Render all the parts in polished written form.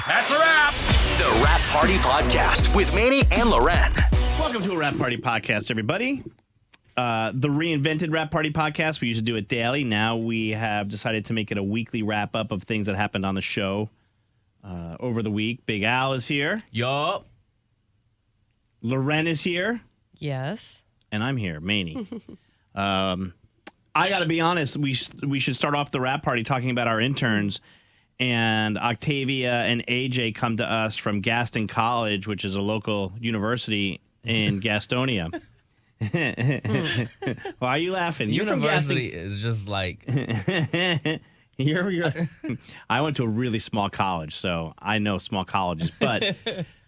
That's a wrap. The Rap Party Podcast with Maney and LauRen. Welcome to a Rap Party Podcast, everybody. The reinvented Rap Party Podcast. We used to do it daily. Now we have decided to make it a weekly wrap-up of things that happened on the show over the week. Big Al is here. Yup. LauRen is here. Yes. And I'm here, Maney. I got to be honest, we should start off the Rap Party talking about our interns. And Octavia and AJ come to us from Gaston College, which is a local university in Gastonia. Why are you laughing? You're University is just like... I went to a really small college, so I know small colleges. But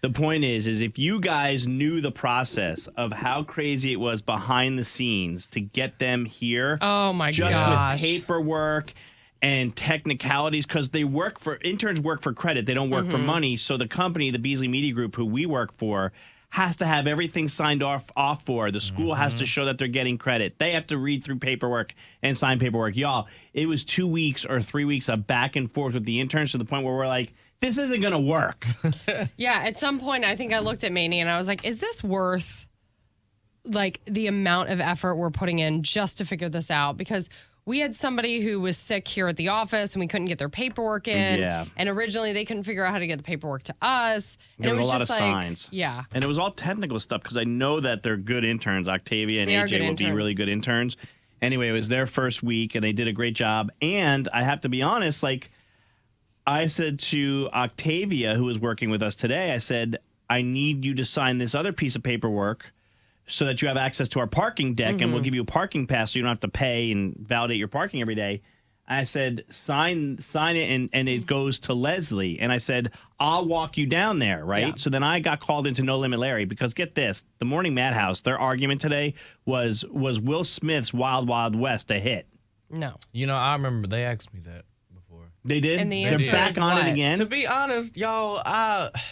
the point is if you guys knew the process of how crazy it was behind the scenes to get them here. Oh, my just gosh. with paperwork and technicalities, because interns work for credit. They don't work for money. So the company, the Beasley Media Group, who we work for, has to have everything signed off for. The school has to show that they're getting credit. They have to read through paperwork and sign paperwork. Y'all, it was 2 weeks or 3 weeks of back and forth with the interns to the point where we're like, this isn't going to work. Yeah, at some point, I think I looked at Maney and I was like, is this worth like the amount of effort we're putting in just to figure this out? Because we had somebody who was sick here at the office and we couldn't get their paperwork in. Yeah. And originally they couldn't figure out how to get the paperwork to us. And There it was was a lot just of like, signs. Yeah. And it was all technical stuff because I know that they're good interns. Octavia and They are AJ good will be interns. really good interns. Anyway, it was their first week and they did a great job. And I have to be honest, like I said to Octavia, who was working with us today, I said, I need you to sign this other piece of paperwork so that you have access to our parking deck and we'll give you a parking pass so you don't have to pay and validate your parking every day. I said, sign it, and it goes to Leslie. And I said, I'll walk you down there, right? Yeah. So then I got called into No Limit Larry because get this, the Morning Madhouse, their argument today was Will Smith's Wild Wild West a hit? No. You know, I remember they asked me that before. They did? And the They're answer back is on what? it again? To be honest, y'all,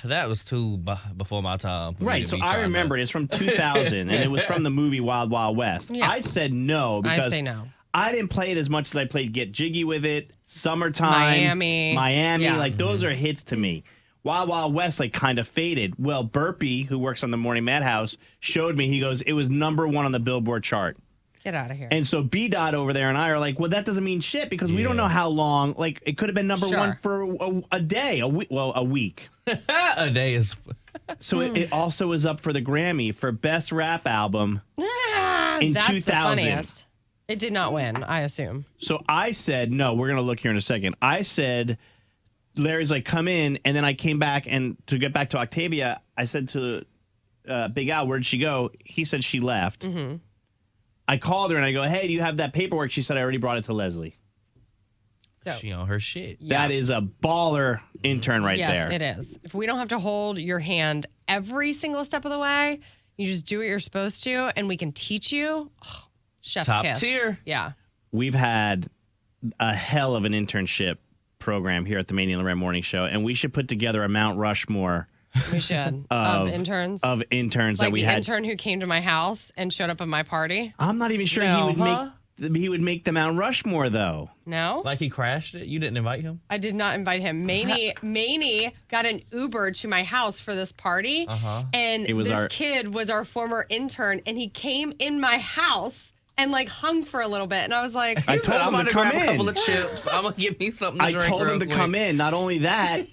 that was too before my time. for me Right, to so be I trying remember to- it's from 2000, and it was from the movie Wild Wild West. Yeah. I said no because I say no. I didn't play it as much as I played Get Jiggy with It, Summertime, Miami. Yeah. Like those are Mm-hmm. hits to me. Wild Wild West like kind of faded. Well, Burpee, who works on the Morning Madhouse, showed me. He goes, it was #1 on the Billboard chart. Get out of here. And so B-Dot over there and I are like, well, that doesn't mean shit because we don't Yeah. know how long. Like it could have been number Sure. one for a day, a week. A day is... So it also is up for the Grammy for Best Rap Album. in That's 2000. the funniest. It did not win, I assume. So I said, no, we're going to look here in a second. I said, Larry's like, come in. And then I came back and to get back to Octavia, I said to Big Al, where'd she go? He said she left. Mm-hmm. I called her and I go, hey, do you have that paperwork? She said, I already brought it to Leslie. So She on her shit. yeah. That is a baller intern right yes, there. it is. If we don't have to hold your hand every single step of the way, you just do what you're supposed to, and we can teach you. Oh, chef's Top kiss. tier. Yeah. We've had a hell of an internship program here at the Maney and LauRen Morning Show, and we should put together a Mount Rushmore We should. Of interns. of interns like that we the had. intern who came to my house and showed up at my party. I'm not even sure No, he would make the Mount Rushmore though. No? Like he crashed it? You didn't invite him? I did not invite him. Maney got an Uber to my house for this party. And It was this our- kid was our former intern, and he came in my house and like hung for a little bit. And I was like, I told I'm him about to come grab a couple in. of chips. I'm gonna give me something to I drink told him real to quick. come in. Not only that,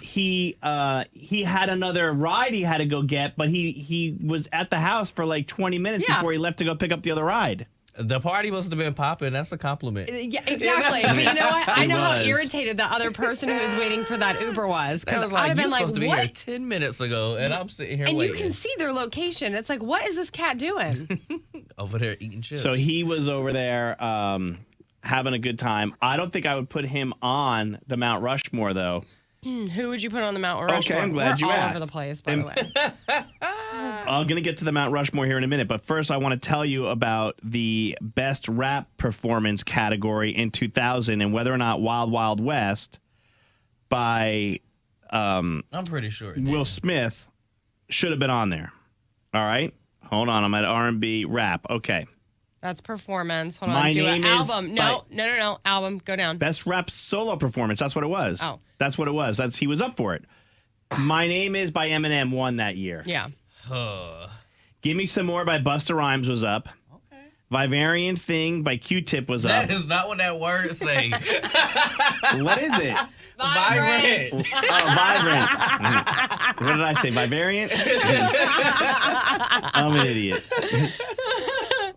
he had another ride he had to go get, but he was at the house for like 20 minutes Yeah. before he left to go pick up the other ride. The party must have been popping. That's a compliment. yeah, exactly. But you know what? I It know how was. irritated the other person who was waiting for that Uber was. That Because was I'd like, have you been were like, supposed to be here what? 10 minutes ago, and I'm sitting here And waiting. you can see their location. It's like, what is this cat doing? over there eating chips. So he was over there having a good time. I don't think I would put him on the Mount Rushmore though. Who would you put on the Mount Rushmore? I'm glad We're you all asked. over the place, by the way. I'm going to get to the Mount Rushmore here in a minute, but first I want to tell you about the best rap performance category in 2000 and whether or not Wild Wild West by I'm pretty sure. it did. Will Smith should have been on there. All right? Hold on, I'm at R&B rap. Okay. That's performance. Hold My on. Do Name an Is album. by- No. Album. Go down. Best rap solo performance. That's what it was. Oh. That's what it was. He was up for it. My Name Is by Eminem won that year. Yeah. Give Me Some More by Busta Rhymes was up. Okay. Vivariant Thing by Q-Tip was up. That is not what that word say. What is it? Vibrant. Oh, Vibrant. What did I say? Vivariant? I'm an idiot.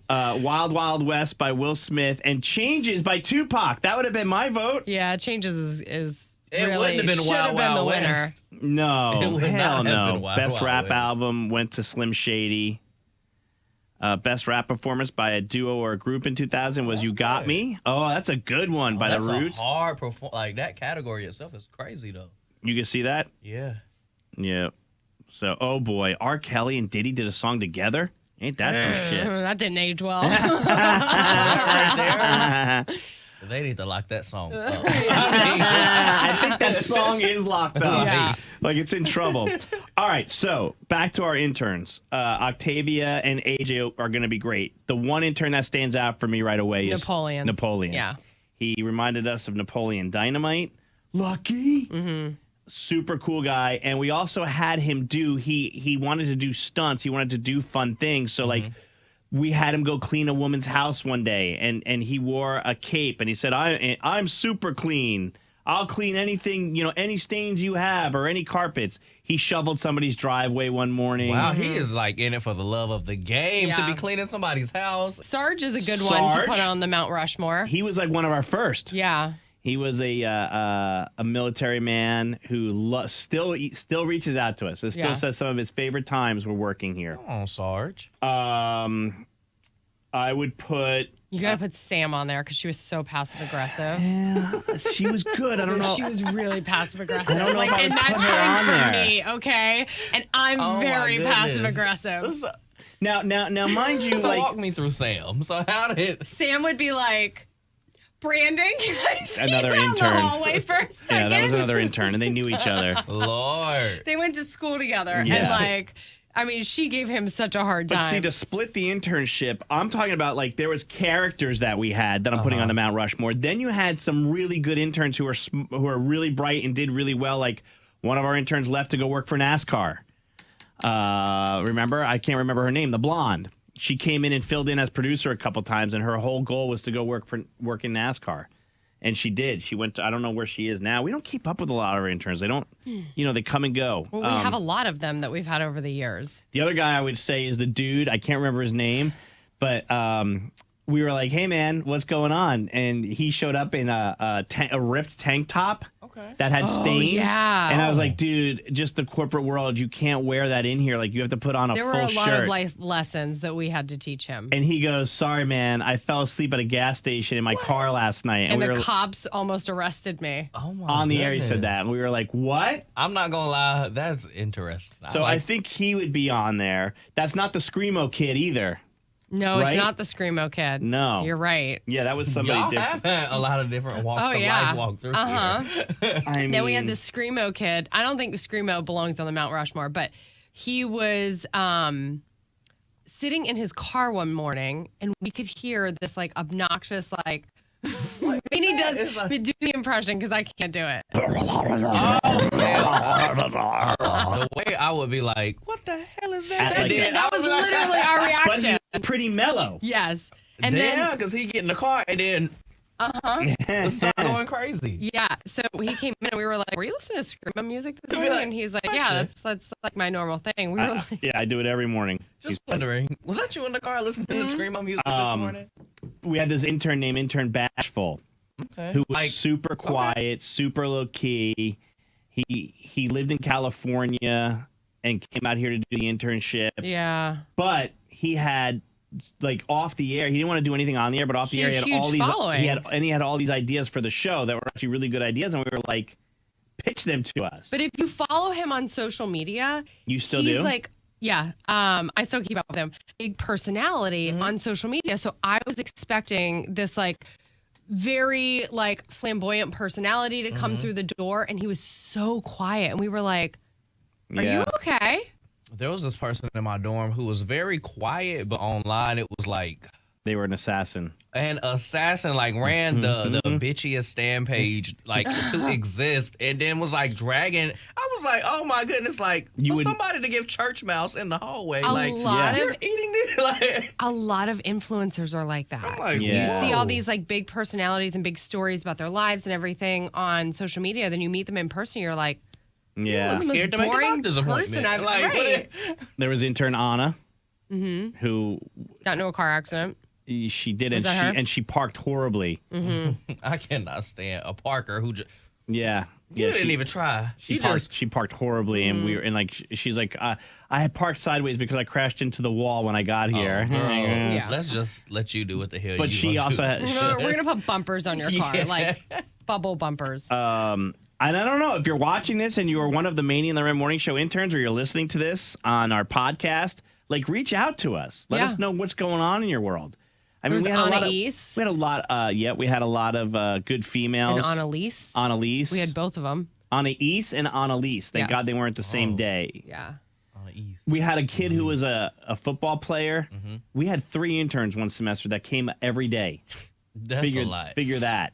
Wild Wild West by Will Smith and Changes by Tupac. That would have been my vote. Yeah. Changes is It really wouldn't have been should have Wild been the Wild winner. West. No, It would hell not have no. been Wild Best Wild rap West. album went to Slim Shady. Best rap performance by a duo or a group in 2000 was You Got good. Me. Oh, that's a good one by That's The Roots. a hard like that category itself is crazy though. You can see that? Yeah. Yeah. So, oh boy, R. Kelly and Diddy did a song together. Ain't that some shit? That didn't age well. Right there. They need to lock that song up. I think that song is locked up. Yeah. Like it's in trouble. All right, so back to our interns. Octavia and AJ are going to be great. The one intern that stands out for me right away is Napoleon. Napoleon. Yeah. He reminded us of Napoleon Dynamite. Lucky. Mm-hmm. Super cool guy. And we also had him he wanted to do stunts. He wanted to do fun things. So like we had him go clean a woman's house one day and he wore a cape and he said, I'm super clean. I'll clean anything, any stains you have or any carpets. He shoveled somebody's driveway one morning. Wow, he is like in it for the love of the game to Yeah. be cleaning somebody's house. Sarge is a good one to Sarge? put on the Mount Rushmore. He was like one of our first. Yeah. He was a military man who still reaches out to us. It still Yeah. says some of his favorite times we're working here. Come on, Sarge. I would put. You got to put Sam on there because she was so passive aggressive. Yeah, she was good. I don't know. She was really passive aggressive. I don't know if I and would that's put her coming on from there. me, okay? And I'm Oh, my very goodness. passive aggressive. Now, mind you, So like walk me through Sam. So how did Sam would be like, Brandon, can I see Another you intern. in the hallway for a second? yeah, that was another intern, and they knew each other. Lord? They went to school together, Yeah. and she gave him such a hard time. But see, to split the internship, I'm talking about like there was characters that we had that I'm putting on the Mount Rushmore. Then you had some really good interns who are really bright and did really well. Like one of our interns left to go work for NASCAR. Remember? I can't remember her name. The blonde. She came in and filled in as producer a couple times, and her whole goal was to go work in NASCAR. And she did. She went to, I don't know where she is now. We don't keep up with a lot of our interns. They don't, they come and go. Well, we have a lot of them that we've had over the years. The other guy I would say is the dude. I can't remember his name, but we were like, "Hey, man, what's going on?" And he showed up in a ripped tank top that had stains. yeah. And I was like, "Dude, just the corporate world. You can't wear that in here. Like, you have to put on a There full were a shirt." lot of life lessons that we had to teach him. And he goes, "Sorry, man. I fell asleep at a gas station in my car last night." And we the were cops almost arrested me. Oh my on the air. He said goodness. that, and we were like, "What?" I'm not gonna lie, that's interesting. So I think he would be on there. That's not the Screamo kid either. No, Right? it's not the Screamo kid. No. You're right. Yeah, that was somebody y'all different. have had a lot of different walks Oh, of yeah. life walk through here. I mean, Then we had the Screamo kid. I don't think Screamo belongs on the Mount Rushmore, but he was sitting in his car one morning, and we could hear this obnoxious Maney does It's like- do the impression because I can't do it. The way I would be like, what the hell is that? Like- That was literally our but reaction. he was pretty mellow. Yes. And yeah, then because he get in the car and then start going crazy. yeah, so he came in and we were like, "Were you listening to Screamo music this morning?" like, And he's like, "Question." "Yeah, that's like my normal thing." We were like, Yeah, I do it every morning. Just wondering, was that you in the car listening to the Screamo music this morning? We had this intern named Intern Bashful, Okay. who was super quiet, super low key. He lived in California and came out here to do the internship. "Yeah." But he had off the air, he didn't want to do anything on the air, but off the He air, had he had all huge these. following. He had all these ideas for the show that were actually really good ideas, and we were like, pitch them to us. But if you follow him on social media, You still he's do? I still keep up with him. Big personality on social media. So I was expecting this very flamboyant personality to come through the door, and he was so quiet. And we were like, "Are you okay?" There was this person in my dorm who was very quiet, but online it was like They were an assassin. And Assassin like ran the bitchiest stan page like to exist, and then was like dragging. I was like, oh my goodness, like for somebody to give church mouse in the hallway, you're eating this. Like a lot of influencers are like that. I'm like, You see all these like big personalities and big stories about their lives and everything on social media. Then you meet them in person, you're like, yeah, this is the most boring person I've like. There was intern Anna, who got into a car accident. She did, and she parked horribly. I cannot stand a parker who just. Yeah. You didn't even try. She parked horribly, and we were, and like she's like, I had parked sideways because I crashed into the wall when I got here. Yeah. Let's just let you do what the hell. But she also had. We're gonna put bumpers on your car, like bubble bumpers. And I don't know if you're watching this and you are one of the Maney and LauRen morning show interns, or you're listening to this on our podcast. Like, reach out to us. Let us know what's going on in your world. I mean, we had a lot of good females. And Annalise. Annalise. We had both of them. Annalise and Annalise. Thank God they weren't the same day. Yeah. We had a kid who was a football player. We had 3 interns one semester that came every day. That's a lot. Figure that.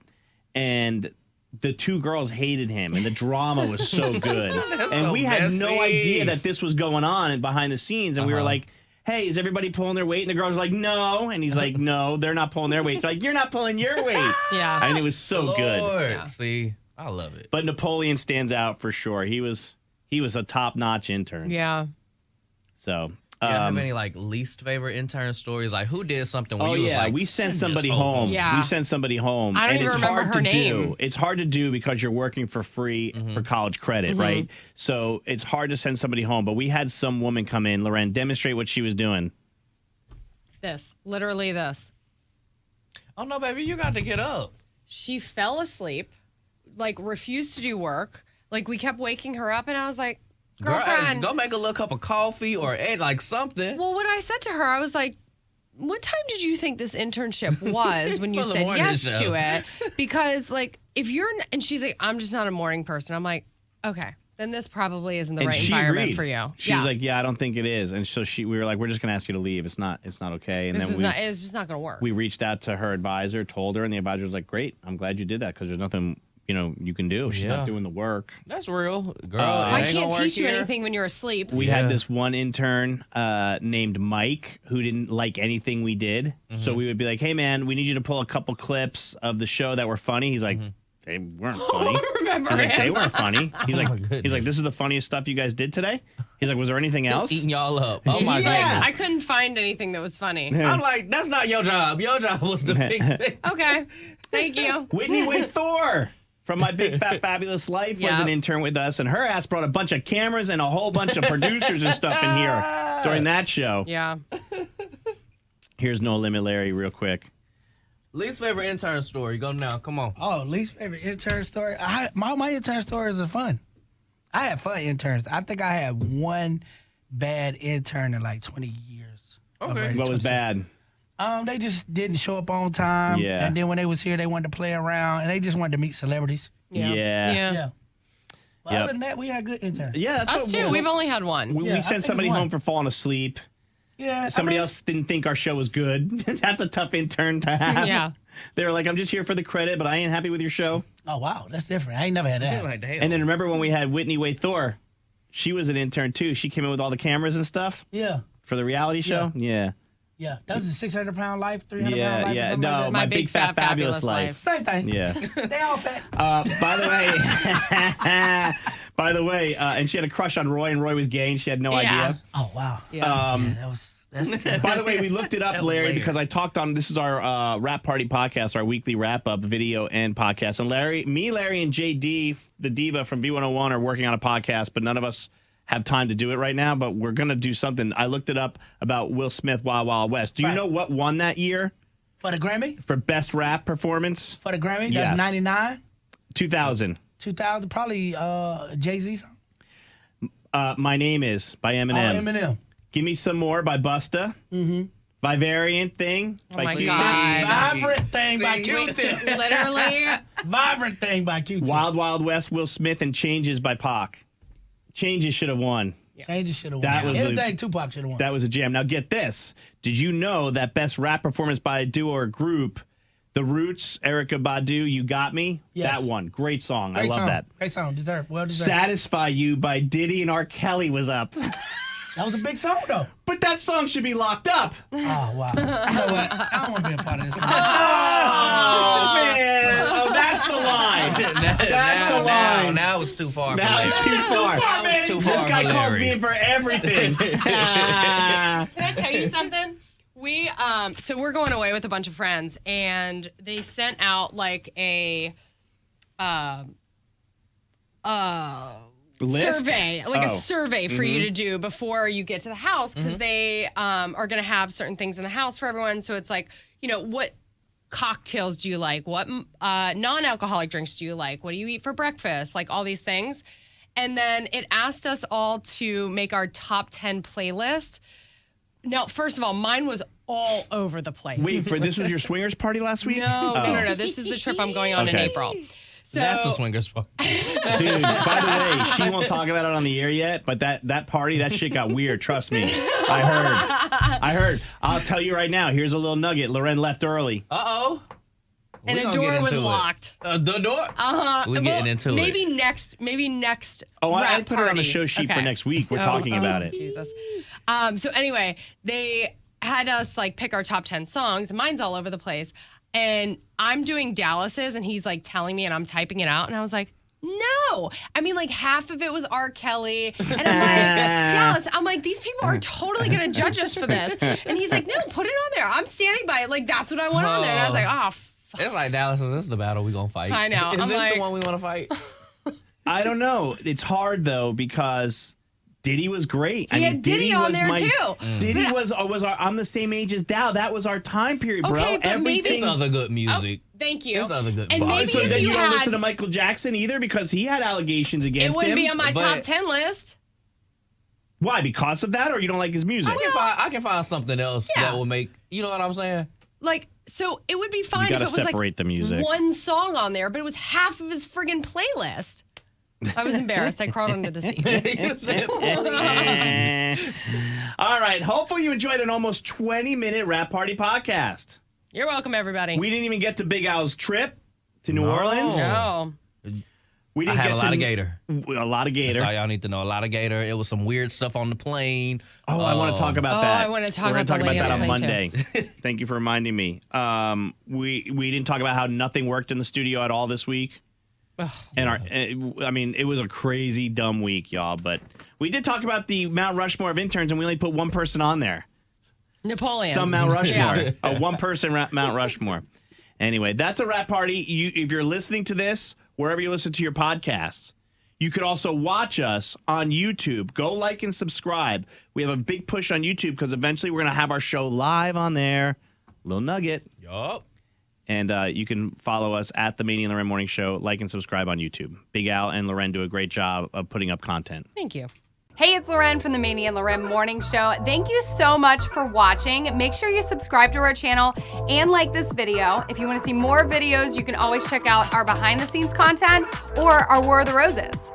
And the 2 girls hated him, and the drama was so good. And we had no idea that this was going on behind the scenes, and we were like, hey, is everybody pulling their weight? And the girls were like, no. And he's like, no, they're not pulling their weight. They're like, you're not pulling your weight. Yeah. And it was so good. Yeah. See, I love it. But Napoleon stands out for sure. He was a top-notch intern. Yeah. So, you have any like least favorite intern stories? Like who did something where you was like, we sent somebody home. Yeah. We sent somebody home. I don't even remember her name. It's hard to do because you're working for free for college credit, right? So it's hard to send somebody home. But we had some woman come in, LauRen, demonstrate what she was doing. Literally this. Oh no, baby, you got to get up. She fell asleep, like refused to do work. Like we kept waking her up, and I was like, girlfriend, go make a little cup of coffee or egg, like something. Well, what I said to her, I was like, what time did you think this internship was when you For the said morning yes show. to it? Because like, if you're, and she's like, I'm just not a morning person. I'm like, okay, then this probably isn't the And right she environment agreed. for you. She was like, yeah, I don't think it is. And so we were like, we're just going to ask you to leave. It's not okay. And it's just not going to work. We reached out to her advisor, told her, and the advisor was like, great, I'm glad you did that because there's nothing you can do. She's not doing the work. That's real, girl. I can't teach you anything when you're asleep. We had this one intern named Mike who didn't like anything we did. So we would be like, hey, man, we need you to pull a couple clips of the show that were funny. He's like, they weren't funny. Remember He's like, him. they weren't funny. He's like, goodness. this is the funniest stuff you guys did today. He's like, was there anything else? Eating y'all up. Oh my He's god. like, I couldn't find anything that was funny. I'm like, that's not your job. Your job was the big thing. Okay, thank you. Whitney Wade Thor from My Big Fat Fabulous Life was an intern with us, and her ass brought a bunch of cameras and a whole bunch of producers and stuff in here during that show. Yeah. Here's No Limit Larry real quick. Least favorite intern story. Go now. Come on. Oh, least favorite intern story? My intern stories are fun. I had fun interns. I think I had one bad intern in like 20 years. Okay. What was bad? They just didn't show up on time. Yeah. And then when they was here, they wanted to play around, and they just wanted to meet celebrities. Yeah. But other than that, we had good interns. Yeah, that's Us too. We've only had one. We I sent think somebody it's one. home for falling asleep. Yeah. Somebody else didn't think our show was good. That's a tough intern to have. Yeah. They were like, I'm just here for the credit, but I ain't happy with your show. Oh, wow. That's different. I ain't never had that. Like, damn. And then remember when we had Whitney Wade Thor? She was an intern too. She came in with all the cameras and stuff Yeah. for the reality show. Yeah. Yeah. That was a 600-pound life, 300-pound life, or Yeah. something No, like that. My Big Fat Fabulous Life. Same thing. Yeah. They all fat. By the way, and she had a crush on Roy, and Roy was gay, and she had no idea. Oh, wow. Yeah. That's By the way, we looked it up, Larry, because I talked on, this is our Rap Party podcast, our weekly wrap-up video and podcast. And Larry, and JD, the diva from V101, are working on a podcast, but none of us have time to do it right now, but we're going to do something. I looked it up about Will Smith, Wild Wild West. Do you know what won that year For the Grammy? for Best Rap Performance? For the Grammy? Yeah. That's 99? 2000. 2000? Probably Jay-Z song? My Name Is by Eminem. Oh, Eminem. Give Me Some More by Busta. Vivariant Thing by my Q-Tip. God. Vibrant Thing by Q-Tip. Literally. Vibrant Thing by Q-Tip. Wild Wild West, Will Smith, and Changes by Pac. Changes should have won. Changes should have That won. was Anything Tupac should have won. That was a jam. Now get this. Did you know that best rap performance by a duo or group, The Roots, Erykah Badu, You Got Me? Yes. That one. Great song. Great I love song. that. Great song. Well deserved. Satisfy You by Diddy and R. Kelly was up. That was a big song, though. But that song should be locked up. Oh, wow. You know what? I don't want to be a part of this. Oh, man. Oh, that's the line. That's the line. Now it's too far. Now it's too far. man. Too far This guy for calls Larry. me in for everything. Can I tell you something? We so we're going away with a bunch of friends, and they sent out like a List? survey, like a survey for Mm-hmm. you to do before you get to the house, because they are going to have certain things in the house for everyone. So it's like, what cocktails do you like? What non-alcoholic drinks do you like? What do you eat for breakfast? Like all these things. And then it asked us all to make our top 10 playlist. Now, first of all, mine was all over the place. Wait, this was your swingers party last week? No. This is the trip I'm going on in Okay. April. So, That's the swingers part. Dude, by the way, she won't talk about it on the air yet, but that party, that shit got weird. Trust me. I heard. I'll tell you right now. Here's a little nugget. LauRen left early. Uh-oh. and the door was locked. The door? We're getting into maybe it. Maybe next. Oh, I rap put it on the party. show sheet for Okay. next week. We're talking about it. Jesus. So anyway, they had us like pick our top 10 songs. Mine's all over the place. And I'm doing Dallas's, and he's like telling me, and I'm typing it out, and I was like, no. I mean, like half of it was R. Kelly. And I'm like, Dallas, I'm like, these people are totally going to judge us for this. And he's like, no, put it on there. I'm standing by it. Like, that's what I want on there. And I was like, oh, fuck. It's like Dallas, is this the battle we gonna fight? I know. Is I'm this like- the one we want to fight? I don't know. It's hard, though, because Diddy was great. He had Diddy on there, too. Diddy was I'm the same age as Dow. That was our time period, bro. Okay, but maybe- It's other good music. Thank you. It's other good And music. maybe So if then you you don't had, listen to Michael Jackson either because he had allegations it against wouldn't him. be on my but- top 10 list. Why? Because of that, or you don't like his music? I can find something else Yeah. that will make, you know what I'm saying? Like, so it would be fine You if gotta it was like separate the music. one song on there, but it was half of his friggin' playlist. I was embarrassed. I crawled under the seat. All right. Hopefully you enjoyed an almost 20-minute Rap Party podcast. You're welcome, everybody. We didn't even get to Big Al's trip to New Orleans. No. We I didn't had get a to lot of gator. A lot of That's gator. all y'all need to know. A lot of gator. It was some weird stuff on the plane. Oh, I want to talk about that. I wanna talk We're about gonna the talk about that lady on on the plane, Monday. Thank you for reminding me. We didn't talk about how nothing worked in the studio at all this week. And it was a crazy dumb week, y'all. But we did talk about the Mount Rushmore of interns, and we only put one person on there. Napoleon. Some Mount Rushmore, Yeah. a one-person Mount Rushmore. Anyway, that's a Rap Party. If you're listening to this wherever you listen to your podcasts, you could also watch us on YouTube. Go like and subscribe. We have a big push on YouTube because eventually we're going to have our show live on there. Little nugget. Yup. And you can follow us at the Maney and LauRen Morning Show. Like and subscribe on YouTube. Big Al and LauRen do a great job of putting up content. Thank you. Hey, it's LauRen from the Maney and LauRen Morning Show. Thank you so much for watching. Make sure you subscribe to our channel and like this video. If you want to see more videos, you can always check out our behind the scenes content or our War of the Roses.